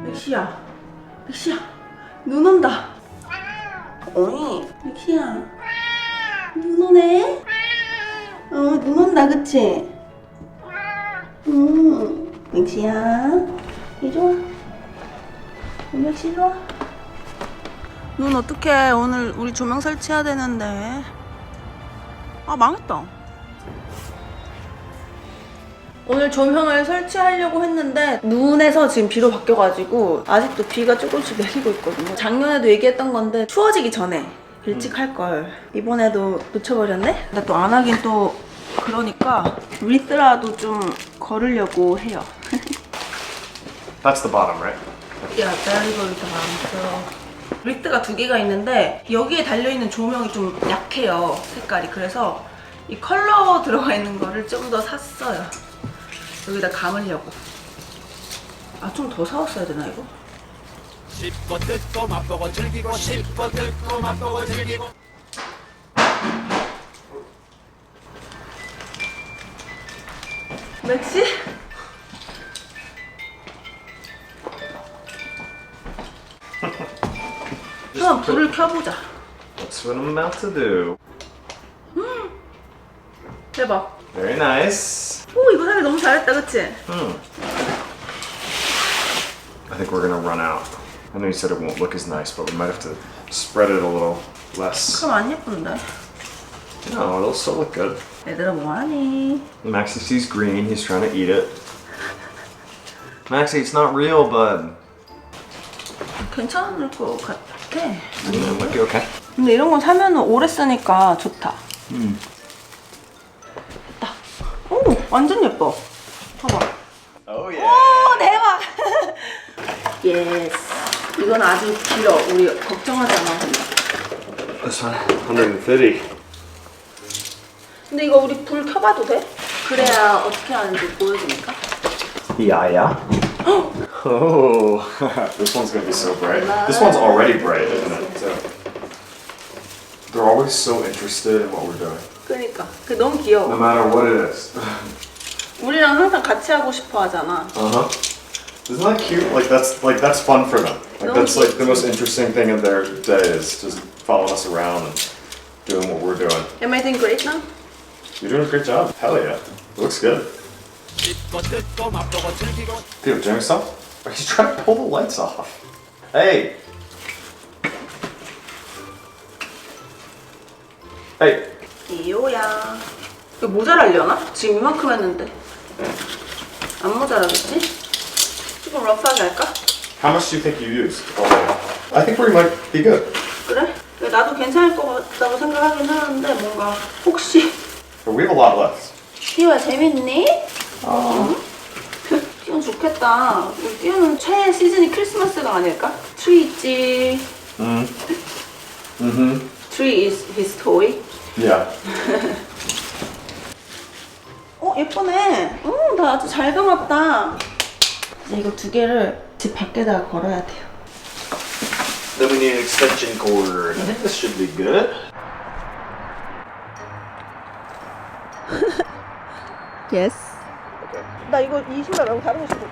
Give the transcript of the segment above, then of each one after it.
맥시야, 맥시야, 눈 온다. 어이, 맥시야, 눈 오네. 눈 온다, 그치? 맥시야, 이리 와. 맥시 이리 와. 눈 어떡해. 오늘 우리 조명 설치해야 되는데. 아, 망했다. 오늘 조명을 설치하려고 했는데 눈에서 지금 비로 바뀌어가지고 아직도 비가 조금씩 내리고 있거든요. 작년에도 얘기했던 건데 추워지기 전에 일찍 할걸. 이번에도 놓쳐버렸네? 근데 또 안 하긴 또 그러니까 위드라도 좀 걸으려고 해요. That's the bottom, right? 야, 베리걸드 많죠. 리트가 두 개가 있는데 여기에 달려있는 조명이 좀 약해요, 색깔이. 그래서 이 컬러 들어가 있는 거를 좀 더 샀어요. 여기다 감으려고. 아, 좀 더 사왔어야 되나 이거? 씹고 뜯고 맛보고 즐기고 씹고 뜯고 맛보고 즐기고. 맥시? 한번 불을 켜보자. That's what I'm about to do. 대박. Very nice. 오, 이거 사기 너무 잘했다, 그치? I think we're gonna run out. I know you said it won't look as nice, but we might have to spread it a little less. 그럼 안 예쁜데? No, it'll still look good. 얘들아 뭐하니? Maxie sees green, he's trying to eat it. Maxie, it's not real, bud. 괜찮을 것 같아. It might be okay. 근데 이런 건 사면 오래 쓰니까 좋다. 됐다. 오, 완전 예뻐. 봐봐. Oh yeah. 오, 대박. 예스. 이건 아주 길어. 우리 걱정하지 않아도 된다. This one, 150. 근데 이거 우리 불 켜봐도 돼? 그래야 어떻게 하는지 보여주니까. Yeah. Oh, this one's gonna be so bright. This one's already bright, isn't it? So they're always so interested in what we're doing, 그러니까. 그게 너무 귀여워. no matter what it is. 우리랑 항상 같이 하고 싶어 하잖아. Isn't that cute? Like that's fun for them. Like that's like the most interesting thing in their day is just following us around and doing what we're doing. Am I doing great now? You're doing a great job. Hell yeah, it looks good. Theo, doing stuff? He's trying to pull the lights off. Hey. Hey. 이요야. 이거 모자라려나? 지금 이만큼 했는데. 안 모자라겠지? 조금 러프하게 할까? How much do you think you used? I think we might be good. 그래? 나도 괜찮을 것 같다고 생각하긴 하는데 뭔가 혹시 But we have a lot left. 띠오야 재밌니? 띠오는 좋겠다. 우리 띠오는 최애 시즌이 크리스마스가 아닐까? 트리 있지. Tree is his toy. Yeah. 예쁘네. 나 아주 잘 감았다. 이제 이거 두 개를 집 밖에다가 걸어야 돼요. Then we need an extension cord. I think this should be good. Yes. 나 이거 이 신발 말고 다른 거 신고.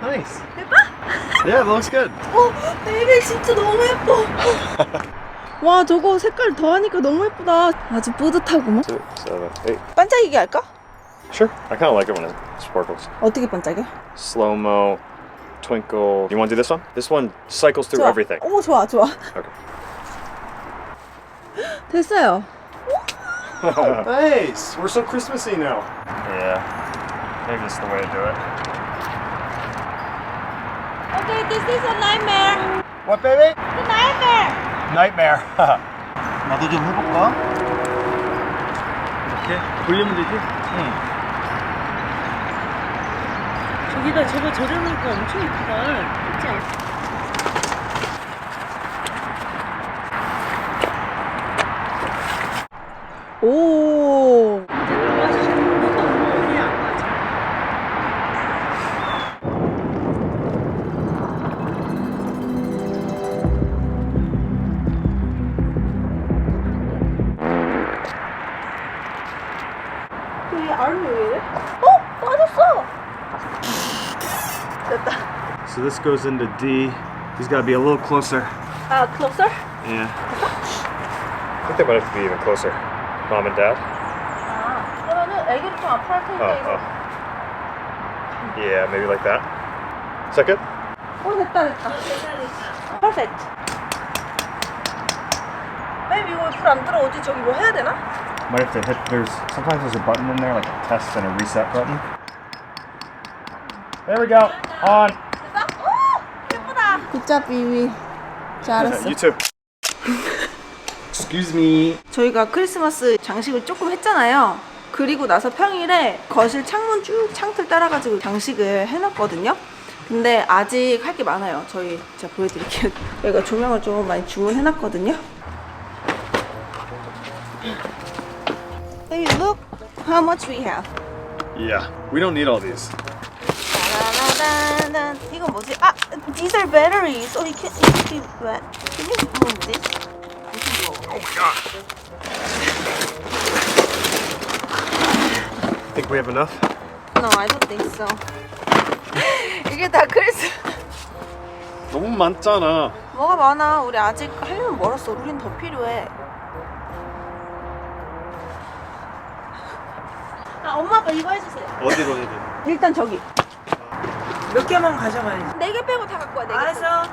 Nice. Yeah, it looks good. 베이비 진짜 너무 예뻐. 와, 저거 색깔 더하니까 너무 예쁘다. 아주 뿌듯하구만. 6, 7, 8. 반짝이게 할까? Sure. I kind of like it when it sparkles. 어떻게 반짝여? Slow mo, twinkle. You want to do this one? This one cycles through 좋아. everything. 오, 좋아. Okay. 됐어요. Nice. We're so Christmassy now. Yeah. Maybe it's the way to do it. Okay, this is a nightmare. What, baby? The nightmare. Nightmare. 나도 좀 해볼까? 이렇게 돌리면 되지? 저기다 저거 저려놓으니까 엄청 예쁘다. 그치 않아? 오. So this goes into D. He's got to be a little closer. closer? Yeah. I think they might have to be even closer. Mom and Dad. 그러면은 애기를 좀 앞으로 할 테니까 Yeah, maybe like that. Is that good? 됐다. Perfect. Baby, 이거 불안 들어오지? 저기 뭐 해야 되나? Might have to hit. Sometimes there's a button in there, like a test and a reset button. There we go. On. 됐어? 오! 예쁘다. 굿잡, 비비. 잘했어. You too. Excuse me. 저희가 크리스마스 장식을 조금 했잖아요. 그리고 나서 평일에 거실 창문 쭉 창틀 따라가지고 장식을 해놨거든요. 근데 아직 할 게 많아요. 제가 보여드릴게요. 저희가 조명을 좀 많이 주문해놨거든요. Baby, look how much we have. Yeah, we don't need all these. 따라라란란. 이거 뭐지? These are batteries. So it can be wet. Can you move this? Oh my god. Think we have enough? No, I don't think so. 이게 다 너무 많잖아. 뭐가 많아. 우리 아직 하려면 멀었어. 우린 더 필요해. 엄마가 이거 해주세요. 어디로 해야 돼? 일단 저기. 몇 개만 가져가야지. 4개 빼고 다 갖고 와. 4개. 알았어.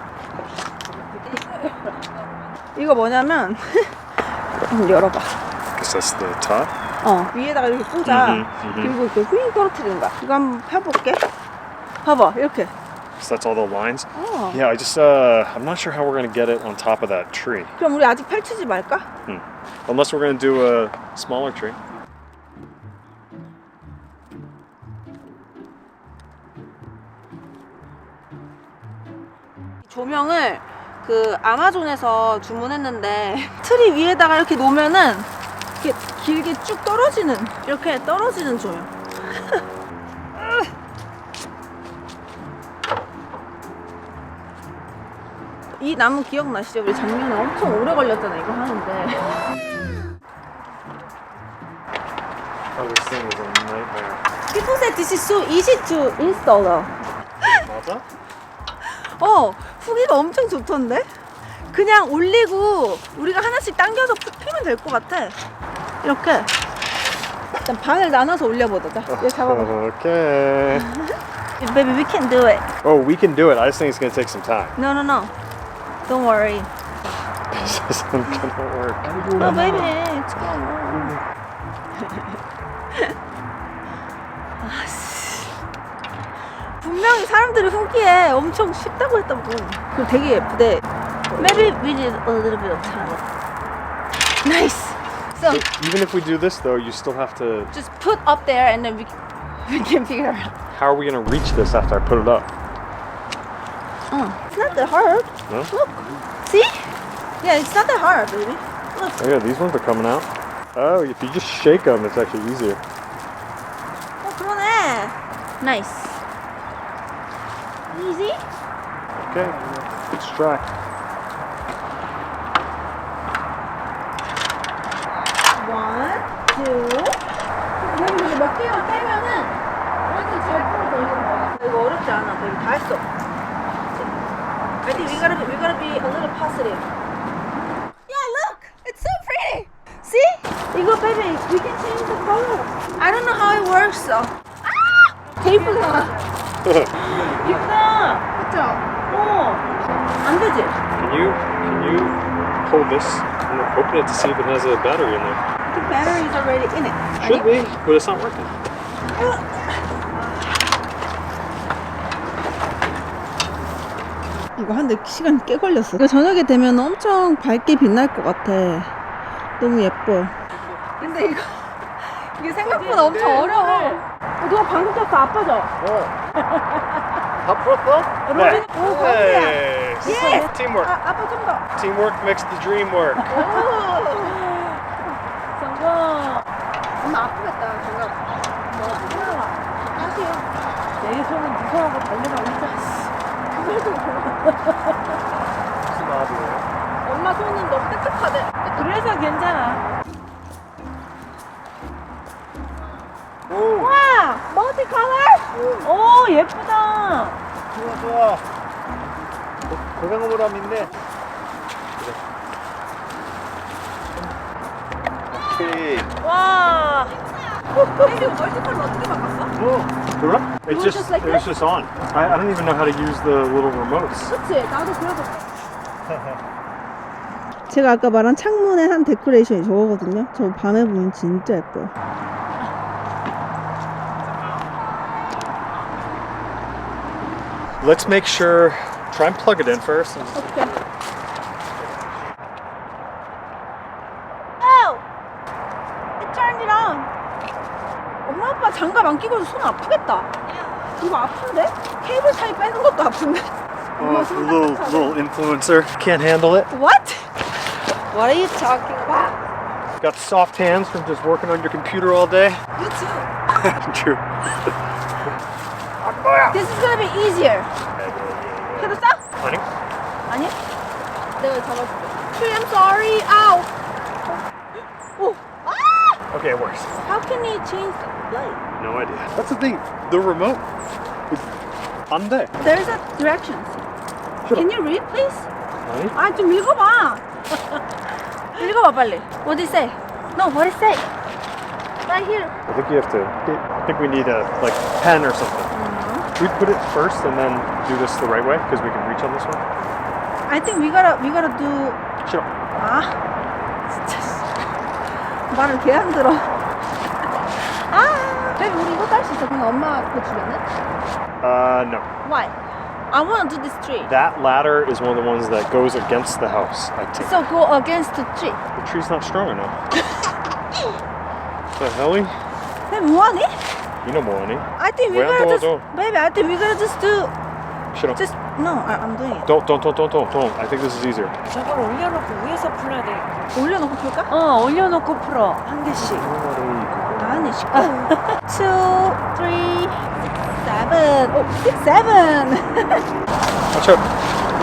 이거 뭐냐면 한번 열어봐. Guess that's the top. 위에다가 이렇게 꽂아. 그리고 이렇게 휘 떨어뜨리는 거야. 이거 한번 펴볼게. 봐봐, 이렇게. So that's all the lines? Yeah, I'm not sure how we're going to get it on top of that tree. 그럼 우리 아직 펼치지 말까? Unless we're going to do a smaller tree. 조명을 그 아마존에서 주문했는데 트리 위에다가 이렇게 놓으면은 이렇게 길게 쭉 떨어지는, 이렇게 떨어지는 조명. 이 나무 기억나시죠? 우리 작년에 엄청 오래 걸렸잖아 이거 하는데. Oh, this thing is a nightmare. People said this is so easy to install though. 맞아? 후기가 엄청 좋던데? 그냥 올리고 우리가 하나씩 당겨서 피면 될 것 같아. 이렇게 일단 반을 나눠서 올려보자. 얘 잡아봐. Okay. Baby, we can do it. Oh, we can do it. I just think it's going to take some time. No. Don't worry. This isn't going to work. Oh, baby, it's gonna work. 분명히 사람들이 후기에 엄청 쉽다고 했다고. 그리고 되게 예쁘대. Maybe we need a little bit of time. Nice. So Even if we do this, though, you still have to. just put up there and then we can figure out. How are we going to reach this after I put it up? It's not that hard. No? Look. See? Yeah, it's not that hard, baby. Look. Oh, yeah, these ones are coming out. Oh, if you just shake them, it's actually easier. 그러네. Nice. Easy? Okay, let's try. One, two. 여기 몇 개만 빼면은 완전 잘 풀어져 이거. 이거 어렵지 않아. 너 이거 다 했어. I think we gotta be a little positive. Yeah, look, it's so pretty. See? 이거 baby, we can change the color. I don't know how it works though. 테이프가. 이쁘다. 그쵸? 안 되지? Can you pull this and open it to see if it has a battery in there? The battery is already in it. Should be, but it's not working. 이거 하는데 시간 꽤 걸렸어. 이거 저녁에 되면 엄청 밝게 빛날 것 같아. 너무 예뻐. 근데 이게 생각보다 엄청 어려워. 누가 방금 쳤어? 아빠죠? 다 풀었어? 로빈, 오, Hey, 예! teamwork. 아빠 좀 더. Teamwork makes the dream work. 성공. 엄마 아프겠다. 제가 너 하나와. 하세요. 내 손은 무서워하고 달려가니까. 엄마 손은 너무 딱딱하대. 그래서 괜찮아. 와! 멀티 컬러? 오, 예쁘다. 좋아. 고강어보람 있네. 오케이. 와. 이거 멀티컬러 어떻게 바꿨어? 그래? It was just on. I don't even know how to use the little remotes. 그치? 나도 그래서. 제가 아까 말한 창문에 한 데코레이션이 저거거든요. 저 밤에 보면 진짜 예뻐요. Let's make sure. Try and plug it in first. 오케이. Oh! It turned it on. 엄마 아빠 장갑 안 끼고 손 아프겠다. 이거 아픈데? 케이블 타이 빼는 것도 아픈데. Oh, the little influencer can't handle it. What? What are you talking about? Got soft hands from just working on your computer all day. You too. True. This is gonna be easier. 해줬어? 아니? 아니? 내가 잡아줄게. I'm sorry. Ow. 오. 아! Okay, it works. How can you change the light? No idea. That's the thing. The remote is on there. There's a directions. Can you read, please? 아니? 아, 좀 읽어봐. 읽어봐 빨리. What did it say? No, what did it say? Right here. I think you have to. I think we need a like pen or something. We put it first and then do this the right way because we can reach on this one. I think we gotta do. Sure. 아, 진짜 말을 개 안 들어. 아, 베이비 우리 이거 딸 수 있어? 그냥 엄마 그 주변은? No. Why? I wanna do this tree. That ladder is one of the ones that goes against the house. I think So go against the tree. the tree's not strong enough. The helly? 베이비 뭐하니? You know more, honey. I think we 왜 안 gotta just. 도와줘? Baby, I think we gotta just do. Shut up. Just no, I'm doing it. Don't. I think this is easier. 저걸 올려놓고 위에서 풀어야 돼. 올려놓고 풀까? 올려놓고 풀어. 한 개씩. 아니 시끄러. 2, 3, 7. 오, 6, 7. Watch out.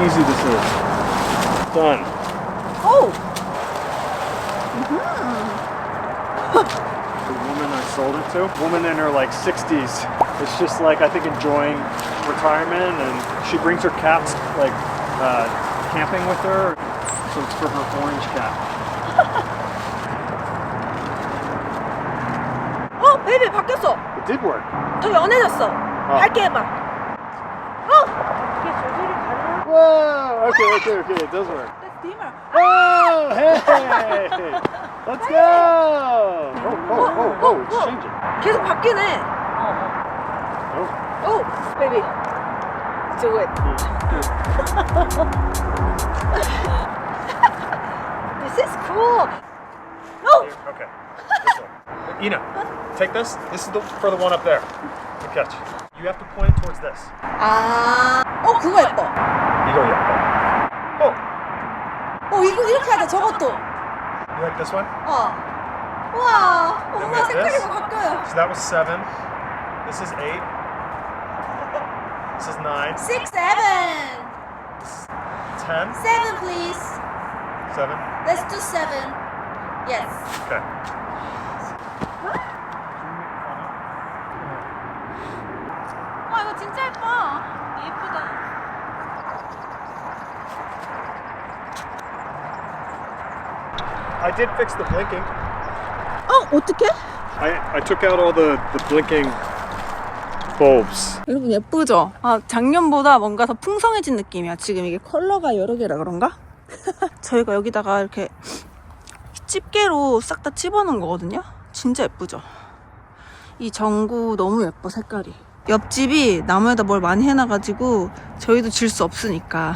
Easy this is. Done. 오. The woman I sold it to, woman in her like 60s. It's just like I think enjoying retirement, and she brings her cats like camping with her. So it's for her orange cat. 베이비 바뀌었어. It did work. 더 연해졌어. 밝게 해봐. 이게 조절이 가능한 Whoa! Okay, it does work. That's dimmer. Oh, hey! Let's go! Oh, it's changing. 계속 바뀌네. Oh. 오, 베이비. Do it. This is cool. No. Okay. This one. Ina, take this. This is for the one up there. Good catch. You have to point it towards this. 아, 그거 예뻐. 이거 예뻐. Oh, 이거 이렇게 하자. 저것도. you like this one? 우와, Then we 엄마 have 색깔이 this. 바뀌어요. So that was 7. This is 8. This is 9. 6, 7. 10. 7, please. 7. Let's do 7. Yes. Okay. 와, 이거 진짜 예뻐. 예쁘다. I did fix the blinking. 어떡해? I took out all the blinking bulbs. 여러분 예쁘죠? 작년보다 뭔가 더 풍성해진 느낌이야. 지금 이게 컬러가 여러 개라 그런가? 저희가 여기다가 이렇게 집게로 싹 다 집어넣은 거거든요? 진짜 예쁘죠? 이 전구 너무 예뻐, 색깔이. 옆집이 나무에다 뭘 많이 해놔가지고 저희도 질 수 없으니까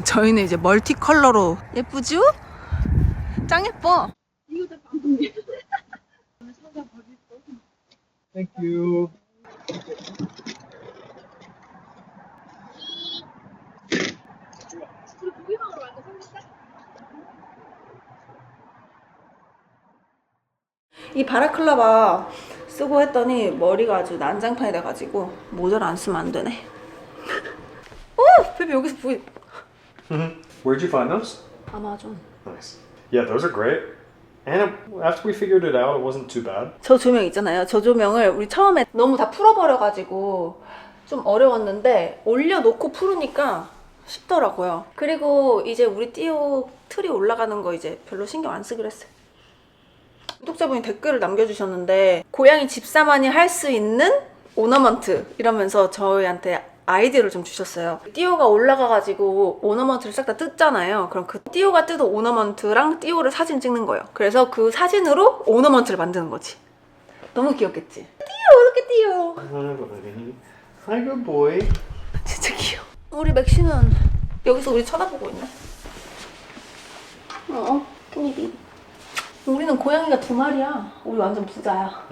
저희는 이제 멀티 컬러로. 예쁘죠? 짱 예뻐. Thank you. 이 바라클라바 쓰고 했더니 머리가 아주 난장판이 돼가지고 모자를 안 쓰면 안 되네. 오! 베비 여기서 보이. Where'd you find those? 아마존. Nice. Yeah, those are great. And after we figured it out, it wasn't too bad. 저 조명 있잖아요. 저 조명을 우리 처음에 너무 다 풀어버려가지고 좀 어려웠는데 올려놓고 풀으니까 쉽더라고요. 그리고 이제 우리 띠오 틀이 올라가는 거 이제 별로 신경 안 쓰기로 했어요. 구독자분이 댓글을 남겨주셨는데 고양이 집사만이 할 수 있는 오너먼트 이러면서 저희한테 아이디어를 좀 주셨어요. 띠오가 올라가가지고 오너먼트를 싹 다 뜯잖아요. 그럼 그 띠오가 뜯은 오너먼트랑 띠오를 사진 찍는 거예요. 그래서 그 사진으로 오너먼트를 만드는 거지. 너무 귀엽겠지? 띠오 어떻게 띠오? Hi, good boy. 진짜 귀여워. 우리 맥시는 여기서 우리 쳐다보고 있네. 토니비. 우리는 고양이가 2마리야. 우리 완전 부자야.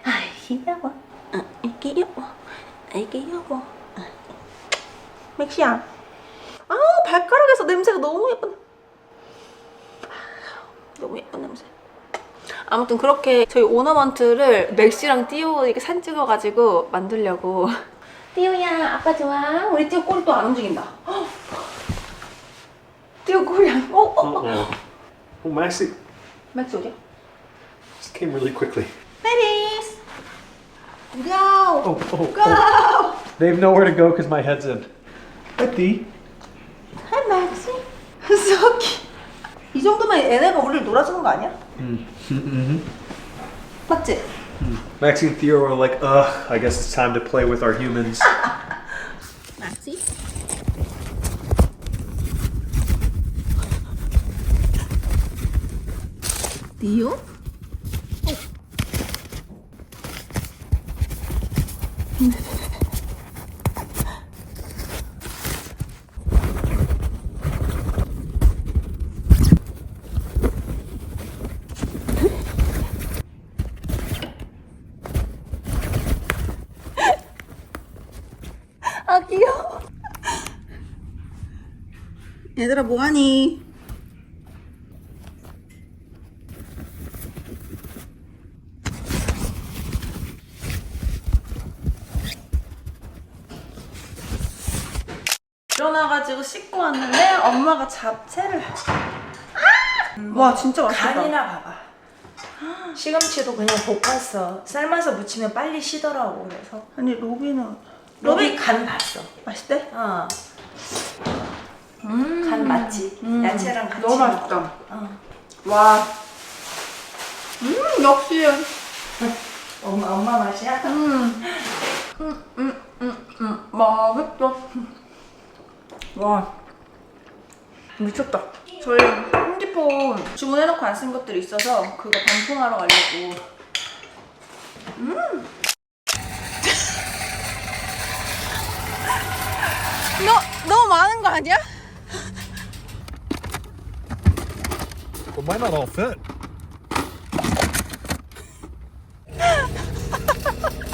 아이 귀여워. 귀여워. 귀여워. 맥시야. 아우 발가락에서 냄새가 너무 예쁜. 너무 예쁜 냄새. 아무튼 그렇게 저희 오너먼트를 맥시랑 띠오 이렇게 사진 찍어가지고 만들려고. 띠오야 아빠 좋아. 우리 띠오 꼬리 또 안 움직인다. 띠오 꼬리 안. Oh, Maxie 맥시 어디야? just came really quickly. Babies, go, Oh, go. They have nowhere to go because my head's in. Betty. Hi Maxi. So cute. 이 정도면 얘네가 우리를 놀아주는 거 아니야? 맞지? Maxie and Theo are like, I guess it's time to play with our humans. Maxi. Theo? 아 귀여워. 얘들아 뭐하니? 일어나가지고 씻고 왔는데 엄마가 잡채를 와 진짜 맛있다. 간이나 봐봐. 시금치도 그냥 볶았어. 삶아서 무치면 빨리 시더라고. 그래서 아니 로비는 로비 간 봤어. 맛있대? 어. 간 맞지? 야채랑 같이 너무 먹어. 맛있다. 어. 와. 역시. 엄마 맛이야? 맛있다. 와. 미쳤다. 저희 홈디폰 주문해놓고 안 쓴 것들이 있어서 그거 반품하러 가려고. 너무 많은 거 아니야? Well, might not all fit.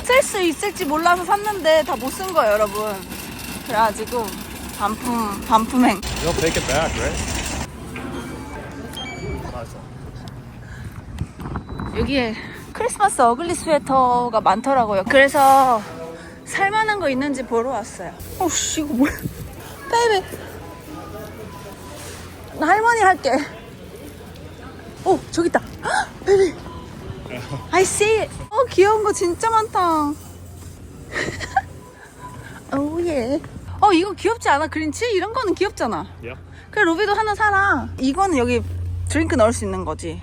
쓸 수 있을지 몰라서 샀는데 다 못 쓴 거예요, 여러분. 그래가지고 반품행. They'll take it back, right? 여기에 크리스마스 어글리 스웨터가 많더라고요. 그래서 살만한 거 있는지 보러 왔어요. 씨 이거 뭐야? 베이비. 나 할머니 할게. 저기 있다. 베이비. I see it. 귀여운 거 진짜 많다. 오 예. 이거 귀엽지 않아? 그린치? 이런 거는 귀엽잖아. Yep. 그래 로비도 하나 사라. 이거는 여기 드링크 넣을 수 있는 거지.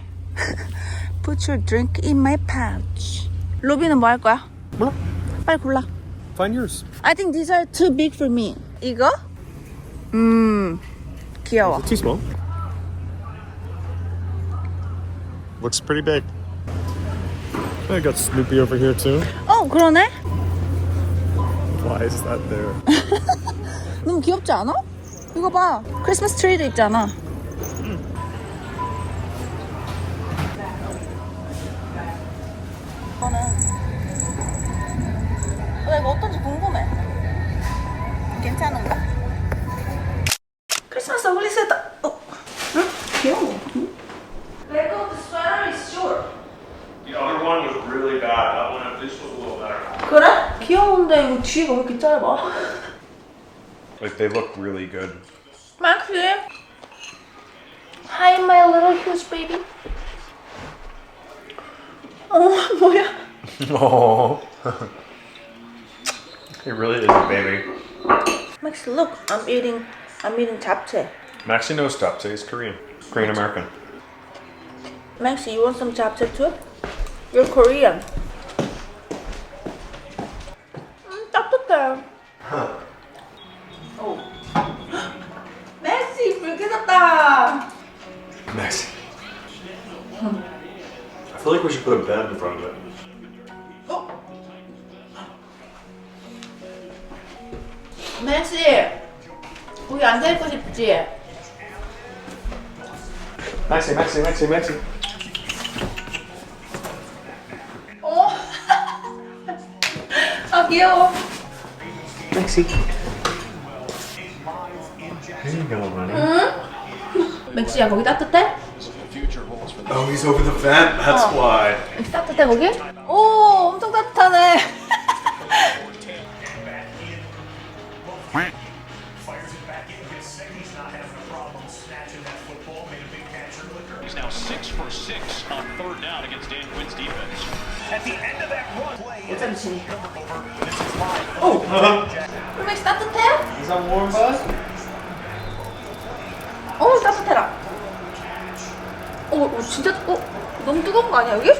Put your drink in my pouch. 로비는 뭐 할 거야? 뭐? 빨리 골라. Find yours. I think these are too big for me. 이거? 귀여워. Too small. Looks pretty big. I got Snoopy over here too. 그러네? Why is that there? 너무 귀엽지 않아? 이거 봐. 크리스마스 트리도 있잖아. 나 이거 어떤지 궁금해. 괜찮은가? 크리스마스 어글리 스웨터. 응? 귀여워. Let go of the sweater is short. The other one was really bad. That one, this was a little better. 그래? 귀여운데 이거 뒤가 왜 이렇게 짧아? Like they look really good. Maxi. Hi, my little huge baby. 뭐야? Oh. It really is a baby. Max, look, I'm eating 잡채. Maxie knows japchae is Korean. Korean American. Max, you want some 잡채 too? You're Korean. 따뜻해. 오. Maxi, 불 켜졌다. Maxie. I feel like we should put a bed in front of it. Maxi, 거기 앉아있고 싶지? Maxie. 어? 아, 귀여워. Maxie. There you go, honey. 맥시야, 거기 따뜻해? Oh, he's over the vent. That's why. 따뜻해, 거기? 오, 엄청 따뜻하네. He's now 6 for 6 on 3rd down against Dan Quinn's defense. At the end of that run play, 맥시 따뜻해? Is that warm, bud? 어, 따뜻해라. 진짜, 너무 뜨거운 거 아니야, 여기?